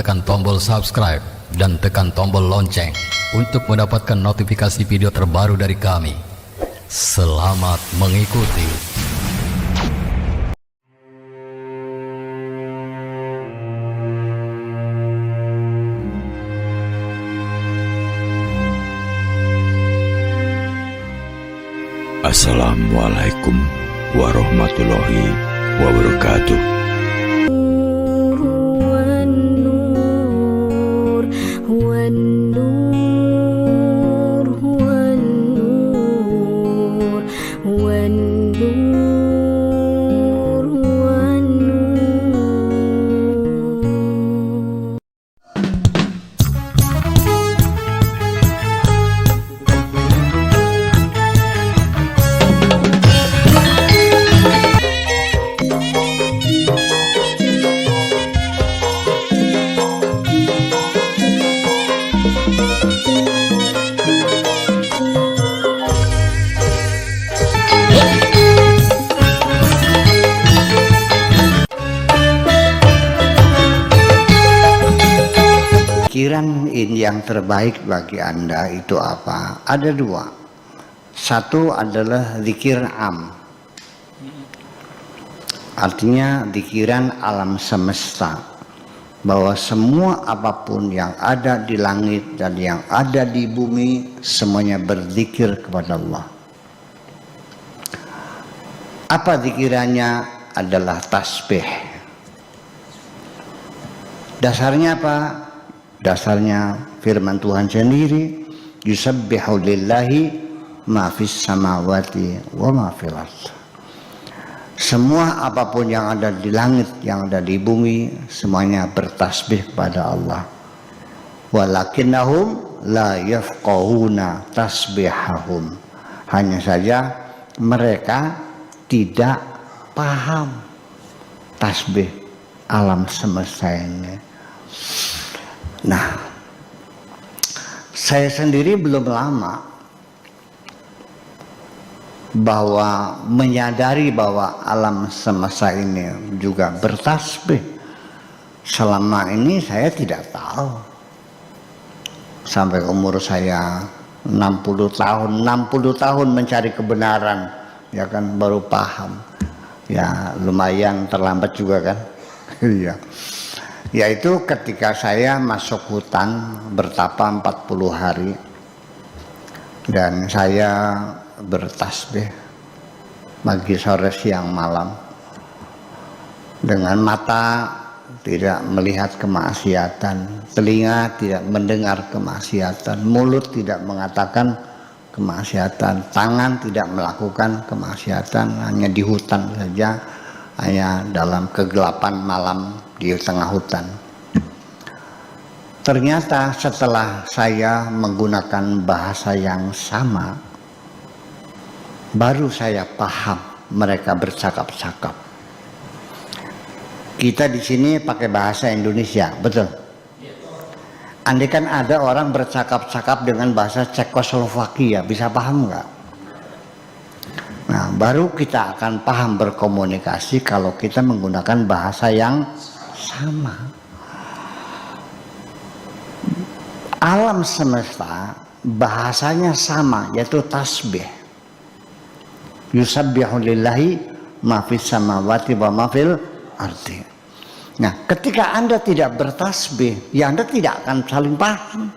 Tekan tombol subscribe dan tekan tombol lonceng untuk mendapatkan notifikasi video terbaru dari kami. Selamat mengikuti. Assalamualaikum warahmatullahi wabarakatuh. Pikiran yang terbaik bagi Anda itu apa? Ada dua. Satu adalah zikir am. Artinya zikiran alam semesta. Bahwa semua apapun yang ada di langit dan yang ada di bumi, semuanya berzikir kepada Allah. Apa zikirannya? Adalah tasbih. Dasarnya apa? Dasarnya firman Tuhan sendiri, yusabbihu lillahi ma fis samawati wa ma fil ardh. Semua apapun yang ada di langit, yang ada di bumi, semuanya bertasbih kepada Allah. Walakinnahum la yafqahuna tasbihahum. Hanya saja mereka tidak paham tasbih alam semesta ini. Nah, saya sendiri belum lama bahwa menyadari bahwa alam semesta ini juga bertasbih. Selama ini saya tidak tahu. Sampai umur saya 60 tahun mencari kebenaran, ya kan, baru paham. Ya lumayan terlambat juga kan. Iya. Yaitu ketika saya masuk hutan bertapa 40 hari dan saya bertasbih pagi, sore, siang, malam, dengan mata tidak melihat kemaksiatan, telinga tidak mendengar kemaksiatan, mulut tidak mengatakan kemaksiatan, tangan tidak melakukan kemaksiatan, hanya di hutan saja, hanya dalam kegelapan malam di tengah hutan. Ternyata setelah saya menggunakan bahasa yang sama, baru saya paham mereka bercakap-cakap. Kita di sini pakai bahasa Indonesia, betul? Andai kan ada orang bercakap-cakap dengan bahasa Cekoslovakia, bisa paham nggak? Nah, baru kita akan paham berkomunikasi kalau kita menggunakan bahasa yang sama. Alam semesta bahasanya sama, yaitu tasbih. Yusabbihu lillahi ma fis samawati wa ma fil ardi. Nah, ketika Anda tidak bertasbih, ya Anda tidak akan saling paham.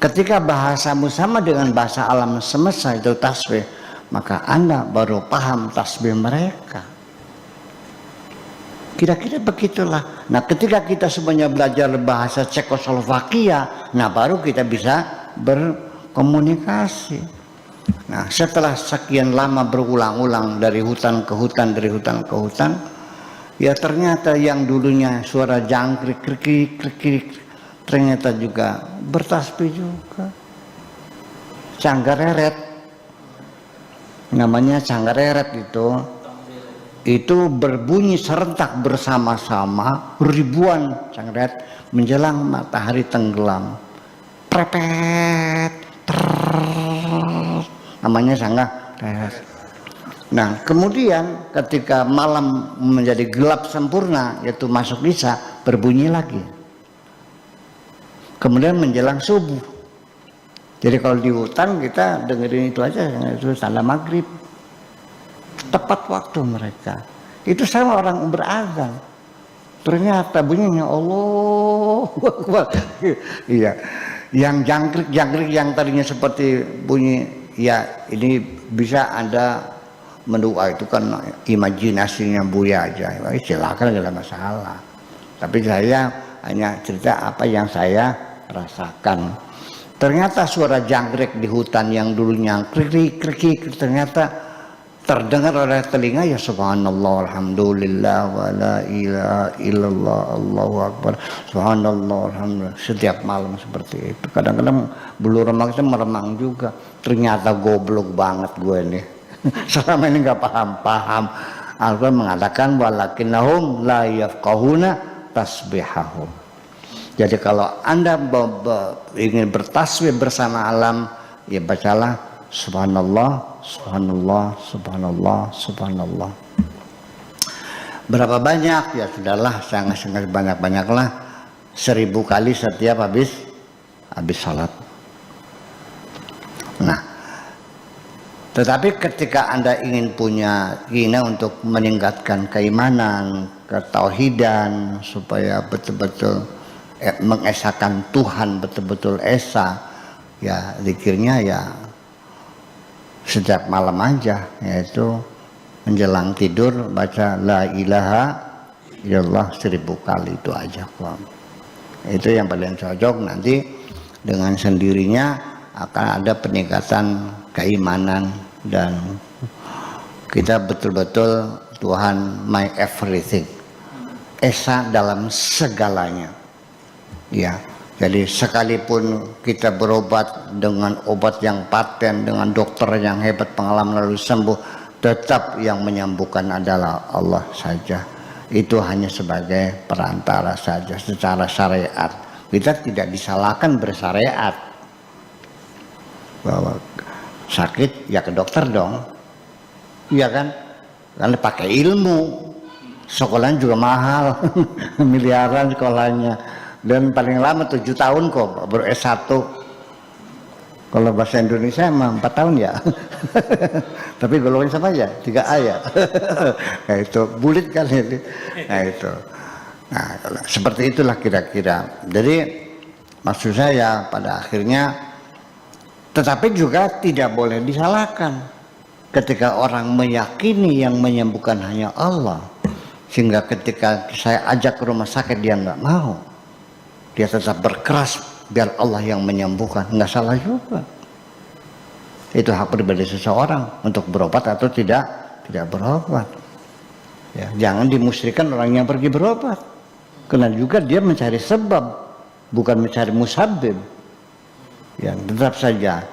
Ketika bahasamu sama dengan bahasa alam semesta, itu tasbih, maka Anda baru paham tasbih mereka. Kira-kira begitulah. Nah, ketika kita semuanya belajar bahasa Cekoslovakia, nah baru kita bisa berkomunikasi. Nah, setelah sekian lama berulang-ulang dari hutan ke hutan, dari hutan ke hutan, ya ternyata yang dulunya suara jangkrik, krik, krik, ternyata juga bertasbih juga. Canggareret, namanya canggareret itu berbunyi serentak bersama-sama ribuan canggareret menjelang matahari tenggelam. Prepet, namanya canggareret. Nah, kemudian ketika malam menjadi gelap sempurna, yaitu masuk isya, berbunyi lagi. Kemudian menjelang subuh. Jadi kalau di hutan kita dengerin itu aja, itu tanda maghrib. Tepat waktu mereka. Itu sama orang berazan. Ternyata bunyinya Allah. Iya. Yang jangkrik yang tadinya seperti bunyi, ya ini bisa Anda mendoa, itu kan imajinasinya Buya aja. Silakan, nggak ada masalah. Tapi saya hanya cerita apa yang saya rasakan. Ternyata suara jangkrik di hutan yang dulunya krik ternyata terdengar oleh telinga, ya subhanallah, alhamdulillah, wa la ilaha illallah, Allahu akbar, subhanallah, alhamdulillah. Setiap malam seperti itu. Kadang-kadang bulu remang itu meremang juga. Ternyata goblok banget gue nih. Selama ini nggak paham. Al-Quran mengatakan walakinnahum la yafqahuna tasbihahum. Jadi kalau Anda ingin bertasbih bersama alam, ya bacalah subhanallah, subhanallah, subhanallah, subhanallah. Berapa banyak? Ya sudahlah, sangat banyak-banyaklah. 1000 kali setiap habis salat. Nah, tetapi ketika Anda ingin punya keinginan untuk meningkatkan keimanan, ketauhidan, supaya betul-betul mengesahkan Tuhan, betul-betul esa, ya zikirnya ya setiap malam aja, yaitu menjelang tidur baca la ilaha illallah 1000 kali, itu aja. Itu yang paling cocok. Nanti dengan sendirinya akan ada peningkatan keimanan dan kita betul-betul Tuhan my everything, esa dalam segalanya. Ya, jadi sekalipun kita berobat dengan obat yang paten, dengan dokter yang hebat, pengalaman lalu sembuh, tetap yang menyembuhkan adalah Allah saja. Itu hanya sebagai perantara saja secara syariat. Kita tidak disalahkan bersyariat. Bahwa sakit ya ke dokter dong. Iya kan? Karena pakai ilmu. Sekolahnya juga mahal. Miliaran sekolahnya. Dan paling lama 7 tahun kok baru S1. Kalau bahasa Indonesia emang 4 tahun ya. Tapi golongan sama aja 3A ya. Nah itu bulit kan ini. Nah itu. Nah seperti itulah kira-kira. Jadi maksud saya pada akhirnya, tetapi juga tidak boleh disalahkan ketika orang meyakini yang menyembuhkan hanya Allah, sehingga ketika saya ajak ke rumah sakit dia nggak mau. Dia tetap berkeras biar Allah yang menyembuhkan, nggak salah juga. Itu hak pribadi seseorang untuk berobat atau tidak berobat. Ya, jangan dimusyrikan orang yang pergi berobat, karena juga dia mencari sebab, bukan mencari musabbib. Ya, tetap saja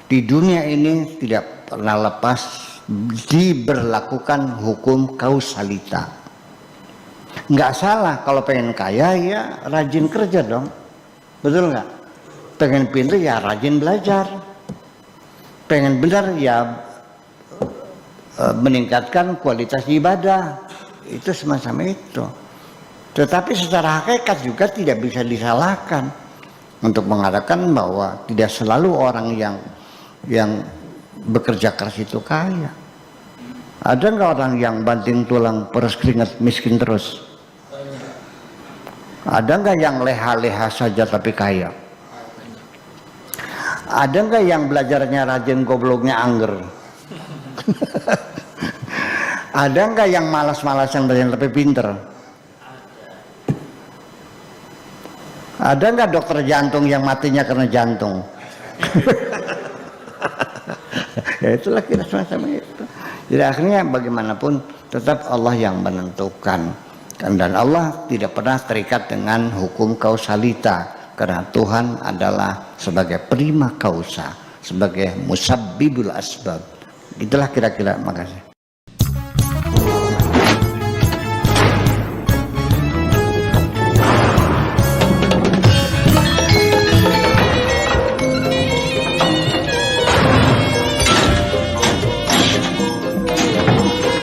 di dunia ini tidak pernah lepas diberlakukan hukum kausalita. Nggak salah kalau pengen kaya ya rajin kerja dong, betul nggak? Pengen pintar ya rajin belajar, pengen benar ya meningkatkan kualitas ibadah, itu semacam itu. Tetapi secara hakikat juga tidak bisa disalahkan untuk mengatakan bahwa tidak selalu orang yang bekerja keras itu kaya. Ada nggak orang yang banting tulang peres keringat miskin terus? Ada nggak yang leha-leha saja tapi kaya? Ada nggak yang belajarnya rajin gobloknya angger? Ada nggak yang malas-malasan belajar tapi pinter? Ada nggak dokter jantung yang matinya karena jantung? Ya itulah kira semacam itu. Jadi akhirnya bagaimanapun tetap Allah yang menentukan. Dan Allah tidak pernah terikat dengan hukum kausalita, karena Tuhan adalah sebagai prima causa, sebagai musabbibul asbab. Itulah kira-kira, makasih.